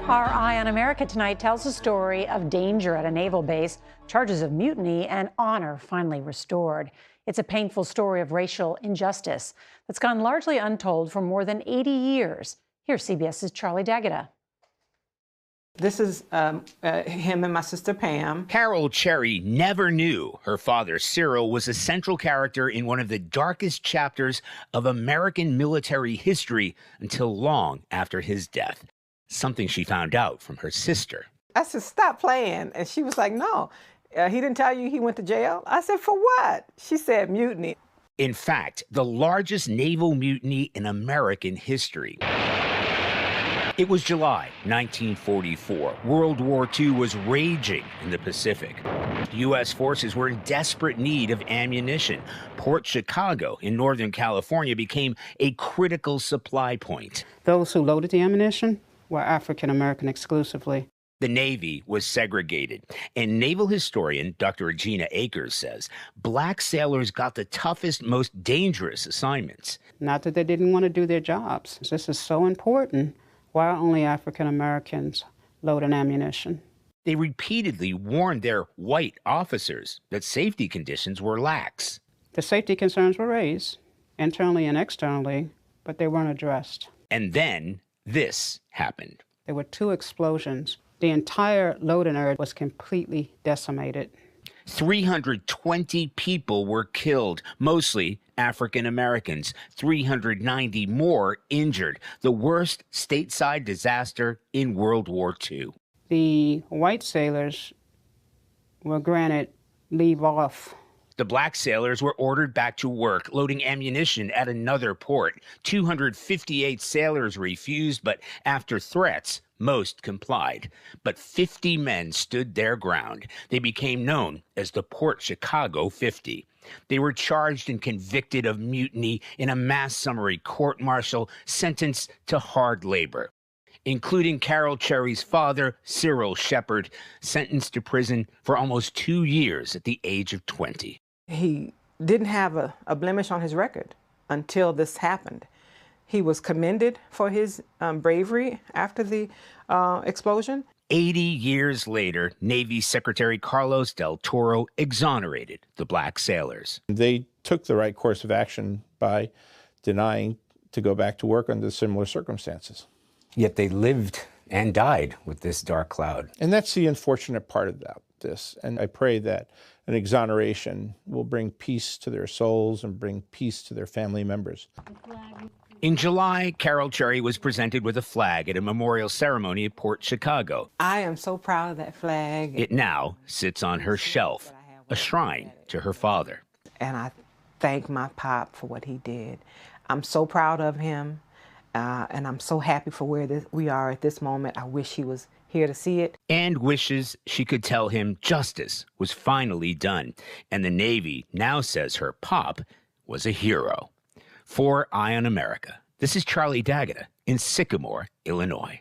Our Eye on America tonight tells the story of danger at a naval base, charges of mutiny, and honor finally restored. It's a painful story of racial injustice that's gone largely untold for more than 80 years. Here's CBS's Charlie D'Agata. This is him and my sister Pam. Carol Cherry never knew her father Cyril was a central character in one of the darkest chapters of American military history until long after his death. Something she found out from her sister. I said, stop playing. And she was like, no, he didn't tell you he went to jail? I said, for what? She said, mutiny. In fact, the largest naval mutiny in American history. It was July 1944. World War II was raging in the Pacific. U.S. forces were in desperate need of ammunition. Port Chicago in Northern California became a critical supply point. Those who loaded the ammunition were African American exclusively. The Navy was segregated, and naval historian Dr. Regina Akers says black sailors got the toughest, most dangerous assignments. Not that they didn't want to do their jobs. This is so important. Why are only African Americans loading ammunition? They repeatedly warned their white officers that safety conditions were lax. The safety concerns were raised, internally and externally, but they weren't addressed. And then this happened. There were 2 explosions. The entire loading area was completely decimated. 320 people were killed, mostly African Americans. 390 more injured. The worst stateside disaster in World War II. The white sailors were granted leave off. The black sailors were ordered back to work, loading ammunition at another port. 258 sailors refused, but after threats, most complied. But 50 men stood their ground. They became known as the Port Chicago 50. They were charged and convicted of mutiny in a mass summary court-martial, sentenced to hard labor, including Carol Cherry's father, Cyril Shepard, sentenced to prison for almost 2 years at the age of 20. He didn't have a blemish on his record until this happened. He was commended for his bravery after the explosion. 80 years later, Navy Secretary Carlos Del Toro exonerated the black sailors. They took the right course of action by denying to go back to work under similar circumstances. Yet they lived and died with this dark cloud. And that's the unfortunate part about this. And I pray that an exoneration will bring peace to their souls and bring peace to their family members. In July, Carol Cherry was presented with a flag at a memorial ceremony at Port Chicago. I am so proud of that flag. It now sits on her shelf, a shrine to her father. And I thank my pop for what he did. I'm so proud of him, and I'm so happy for where we are at this moment. I wish he was here to see it. And wishes she could tell him justice was finally done. And the Navy now says her pop was a hero. For Eye on America, this is Charlie D'Agata in Sycamore, Illinois.